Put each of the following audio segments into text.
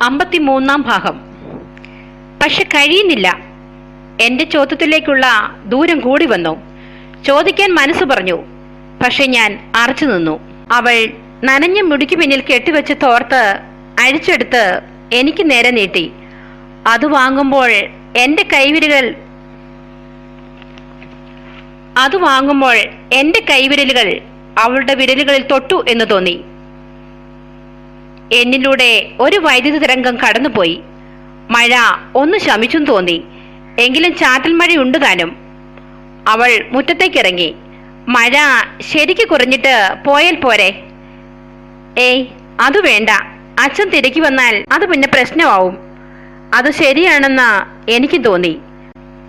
53 ഭാഗം. പക്ഷെ കഴിയുന്നില്ല. എന്റെ ചോദ്യത്തിലേക്കുള്ള ദൂരം കൂടി വന്നു. ചോദിക്കാൻ മനസ്സ് പറഞ്ഞു. പക്ഷെ ഞാൻ അറച്ചു നിന്നു. അവൾ നനഞ്ഞ മുടിക്ക് പിന്നിൽ കെട്ടിവെച്ച് തോർത്ത് അഴിച്ചെടുത്ത് എനിക്ക് നേരെ നീട്ടി. അത് വാങ്ങുമ്പോൾ എന്റെ കൈവിരലുകൾ അവളുടെ വിരലുകളിൽ തൊട്ടു എന്ന് തോന്നി. എന്നിലൂടെ ഒരു വൈദ്യുത തരംഗം കടന്നുപോയി. മഴ ഒന്ന് ശമിച്ചും തോന്നി. എങ്കിലും ചാറ്റൽ മഴയുണ്ട് താനും. അവൾ മുറ്റത്തേക്കിറങ്ങി. മഴ ശരിക്ക് കുറഞ്ഞിട്ട് പോയാൽ പോരെ? ഏയ്, അത് വേണ്ട. അച്ഛൻ തിരക്കി വന്നാൽ അത് പിന്നെ പ്രശ്നമാവും. അത് ശരിയാണെന്ന് എനിക്ക് തോന്നി.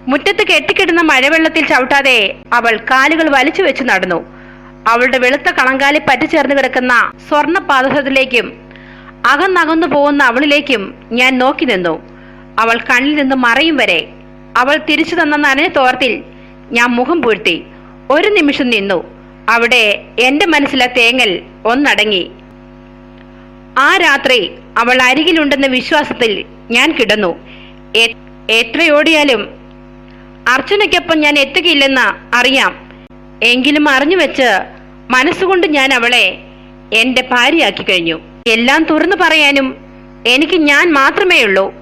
മുറ്റത്ത് കെട്ടിക്കിടുന്ന മഴവെള്ളത്തിൽ ചവിട്ടാതെ അവൾ കാലുകൾ വലിച്ചു വെച്ച് നടന്നു. അവളുടെ വെളുത്ത കണങ്കാലി പറ്റിച്ചേർന്ന് കിടക്കുന്ന സ്വർണ്ണ പാദസത്തിലേക്കും അകന്നകന്നു പോകുന്ന അവളിലേക്കും ഞാൻ നോക്കി നിന്നു. അവൾ കണ്ണിൽ നിന്ന് മറയും വരെ. അവൾ തിരിച്ചു തന്ന നനഞ്ഞ തോർത്തിൽ ഞാൻ മുഖം പൂഴ്ത്തി. ഒരു നിമിഷം നിന്നു. അവിടെ എന്റെ മനസ്സിലെ തേങ്ങൽ ഒന്നടങ്ങി. ആ രാത്രി അവൾ അരികിലുണ്ടെന്ന വിശ്വാസത്തിൽ ഞാൻ കിടന്നു. എത്രയോടിയാലും അർച്ചനയ്ക്കൊപ്പം ഞാൻ എത്തുകയില്ലെന്ന് അറിയാം. എങ്കിലും അറിഞ്ഞു വെച്ച് മനസ്സുകൊണ്ട് ഞാൻ അവളെ എന്റെ ഭാര്യയാക്കി കഴിഞ്ഞു. എല്ലാം തുറന്നു പറയാനും എനിക്ക് ഞാൻ മാത്രമേ ഉള്ളൂ.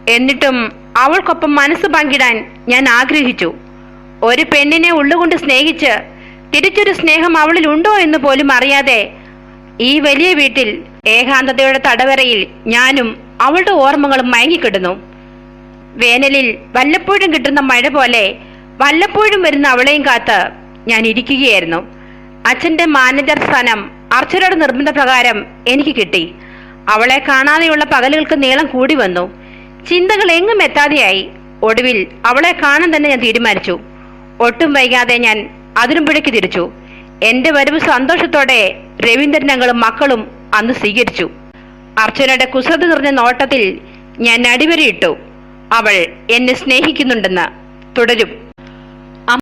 എന്നിട്ടും അവൾക്കൊപ്പം മനസ്സ് പങ്കിടാൻ ഞാൻ ആഗ്രഹിച്ചു. ഒരു പെണ്ണിനെ ഉള്ളുകൊണ്ട് സ്നേഹിച്ച് തിരിച്ചൊരു സ്നേഹം അവളിൽ ഉണ്ടോ എന്ന് പോലും അറിയാതെ ഈ വലിയ വീട്ടിൽ ഏകാന്തതയുടെ തടവറയിൽ ഞാനും അവളുടെ ഓർമ്മകളും മയങ്ങിക്കിടുന്നു. വേനലിൽ വല്ലപ്പോഴും കിട്ടുന്ന മഴ പോലെ വല്ലപ്പോഴും വരുന്ന അവളെയും കാത്ത് ഞാൻ ഇരിക്കുകയായിരുന്നു. അച്ഛന്റെ മാനേജർ സ്ഥാനം അർച്ചനയുടെ നിർബന്ധപ്രകാരം എനിക്ക് കിട്ടി. അവളെ കാണാതെയുള്ള പകലുകൾക്ക് നീളം കൂടി വന്നു. ചിന്തകൾ എങ്ങും എത്താതെയായി. ഒടുവിൽ അവളെ കാണാൻ തന്നെ ഞാൻ തീരുമാനിച്ചു. ഒട്ടും വൈകാതെ ഞാൻ അതിരുമ്പുഴയ്ക്ക് തിരിച്ചു. എന്റെ വരവ് സന്തോഷത്തോടെ രവീന്ദ്രനങ്ങളും മക്കളും അന്ന് സ്വീകരിച്ചു. അർച്ചനയുടെ കുസൃതി നിറഞ്ഞ നോട്ടത്തിൽ ഞാൻ അടിവരയിട്ടു. അവൾ എന്നെ സ്നേഹിക്കുന്നുണ്ടെന്ന്. തുടരും.